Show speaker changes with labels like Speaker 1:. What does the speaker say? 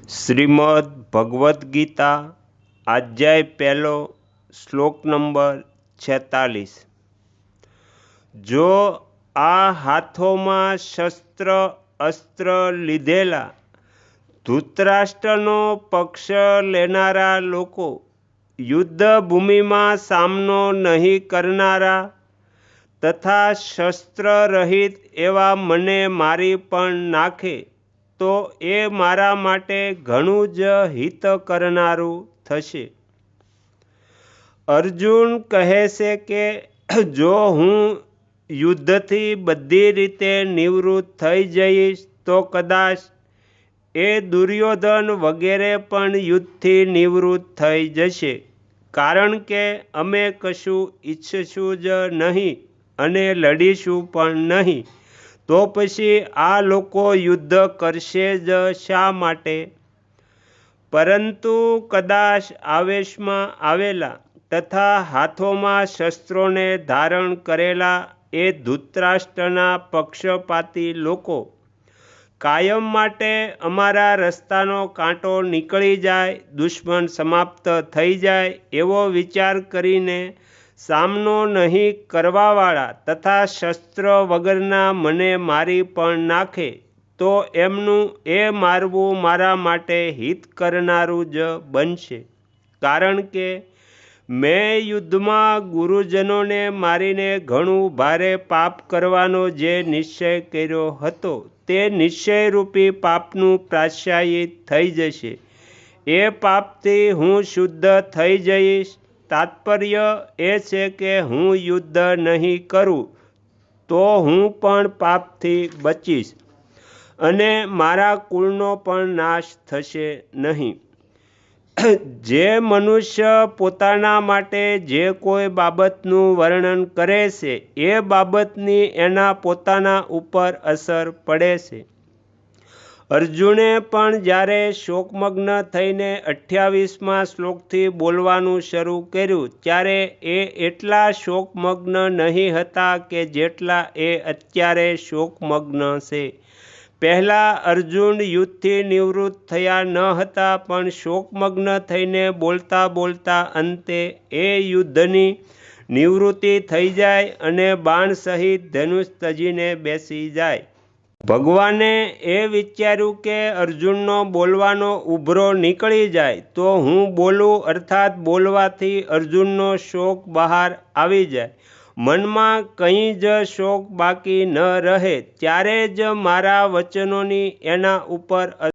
Speaker 1: શ્રીમદ્ ભગવદ્ ગીતા અધ્યાય પહેલો શ્લોક નંબર 46। જો આ હાથોમાં શસ્ત્ર અસ્ત્ર લીધેલા ધૃતરાષ્ટ્રનો પક્ષ લેનારા લોકો યુદ્ધ ભૂમિમાં સામનો નહીં કરનારા તથા શસ્ત્ર રહિત એવા મને મારી પણ નાખે તો એ મારા માટે ઘણું જ હિત કરનારું થશે। અર્જુન કહે છે કે જો હું યુદ્ધથી બધી રીતે નિવૃત્ત થઈ જઈશ તો કદાચ એ દુર્યોધન વગેરે પણ યુદ્ધથી નિવૃત્ત થઈ જશે, કારણ કે અમે કશું ઈચ્છશું જ નહીં અને લડીશું પણ નહીં, તો પછી આ લોકો યુદ્ધ કરશે જ શા માટે? પરંતુ કદાચ આવેશમાં આવેલા તથા હાથોમાં શસ્ત્રોને ધારણ કરેલા એ ધૃતરાષ્ટ્રના પક્ષપાતી લોકો કાયમ માટે અમારા રસ્તાનો કાંટો નીકળી જાય, દુશ્મન સમાપ્ત થઈ જાય એવો વિચાર કરીને સામનો નહીં કરવાવાળા તથા શસ્ત્ર વગરના મને મારી પણ નાખે તો એમનું એ મારવું મારા માટે હિત કરનારું જ બનશે, કારણ કે મેં યુદ્ધમાં ગુરુજનોને મારીને ઘણું ભારે પાપ કરવાનો જે નિશ્ચય કર્યો હતો તે નિશ્ચયરૂપી પાપનું પ્રાયશ્ચિત થઈ જશે। એ પાપથી હું શુદ્ધ થઈ જઈશ। તાત્પર્ય એ છે કે હું યુદ્ધ નહીં કરું તો હું પણ પાપથી બચીશ અને મારા કુળનો પણ નાશ થશે નહીં। જે મનુષ્ય પોતાના માટે જે કોઈ બાબતનું વર્ણન કરે છે એ બાબતની એના પોતાના ઉપર અસર પડે છે। અર્જુને પણ જ્યારે શોકમગ્ન થઈને 28મા શ્લોકથી બોલવાનું શરૂ કર્યું ત્યારે એ એટલા શોકમગ્ન નહીં હતા કે જેટલા એ અત્યારે શોકમગ્ન છે। પહેલાં અર્જુન યુદ્ધથી નિવૃત્ત થયા ન હતા, પણ શોકમગ્ન થઈને બોલતા બોલતા અંતે એ યુદ્ધની નિવૃત્તિ થઈ જાય અને બાણ સહિત ધનુષ તજીને બેસી જાય। ભગવાને એ વિચાર્યું કે અર્જુનનો બોલવાનો ઉભરો નીકળી જાય તો હું બોલું, અર્થાત બોલવાથી અર્જુનનો શોક બહાર આવી જાય, મનમાં કંઈ જ શોક બાકી ન રહે, ત્યારે જ મારા વચનોની એના ઉપર